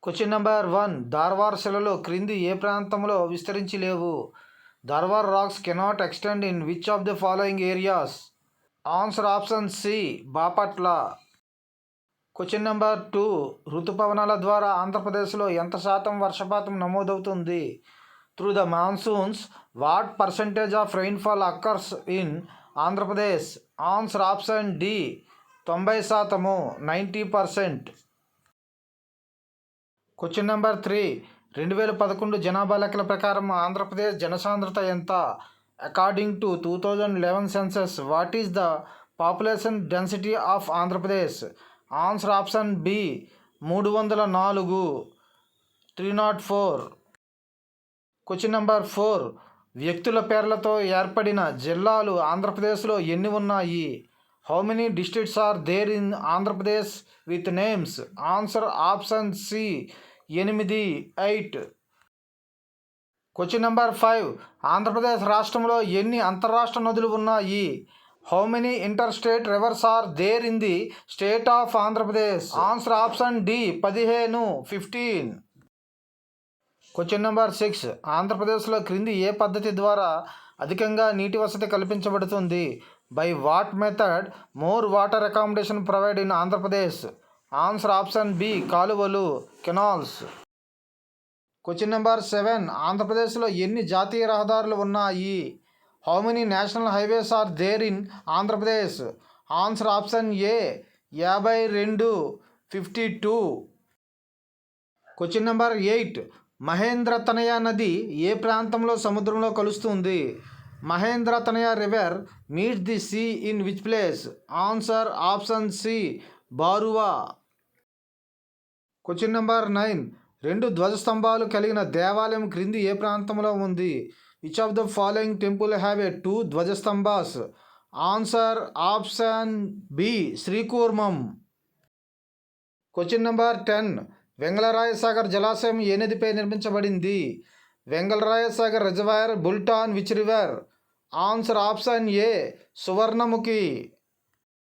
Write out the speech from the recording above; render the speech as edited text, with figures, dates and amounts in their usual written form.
Question number 1. Dharwar శిలలు క్రింది ఏ ప్రాంతంలో విస్తరించి లేవు? Dharwar rocks cannot extend in which of the following areas? Answer option C, Bapatla. Question number 2. ఋతుపవనాల ద్వారా ఆంధ్రప్రదేశ్లో ఎంత శాతం వర్షపాతం నమోదవుతుంది? Through the monsoons what percentage of rainfall occurs in Andhra Pradesh? Answer option D, 90%, 90%. Question number 3. 2011 జనాభా లెక్కల ప్రకారం ఆంధ్రప్రదేశ్ జనసాంద్రత ఎంత? According to 2011 census what is the population density of Andhra Pradesh? Answer option B, 304, 304. Question number 4. వ్యక్తుల పేర్లతో ఏర్పడిన జిల్లాలు ఆంధ్రప్రదేశ్లో ఎన్ని ఉన్నాయి? How many districts are there in Andhra Pradesh with names? Answer option C, 8, 8. Question number 5. Andhra Pradesh రాష్ట్రంలో ఎన్ని అంతర్రాష్ట్ర నదులు ఉన్నాయి? How many inter state rivers are there in the state of Andhra Pradesh? Answer option D, 15, 15. Question number 6. ఆంధ్రప్రదేశ్లో క్రింది ఏ పద్ధతి ద్వారా అధికంగా నీటి వసతి కల్పించబడుతుంది? By what method more water accommodation provide in Andhra Pradesh? Answer option B, కాలువలు, కెనాల్స్. Question number 7. ఆంధ్రప్రదేశ్లో ఎన్ని జాతీయ రహదారులు ఉన్నాయి? How many national highways are there in Andhra Pradesh? Answer option A, 52, 52. Question number 8. Mahendratanaya నది ఏ ప్రాంతంలో సముద్రంలో కలుస్తుంది? Mahendratanaya river meets the sea in which place? Answer option C, Baruva. Question number 9. 2 ధ్వజస్తంభాలు కలిగిన దేవాలయం క్రింది ఏ ప్రాంతంలో ఉంది? Which of the following temple have a 2 ధ్వజస్తంభాస్? Answer option B, Srikurmam. Question number 10. Vengalaraya Sagar జలాశయం ఏ నదిపై నిర్మించబడింది? Vengalaraya Sagar reservoir built on which river? Answer option A, Suvarnamukhi.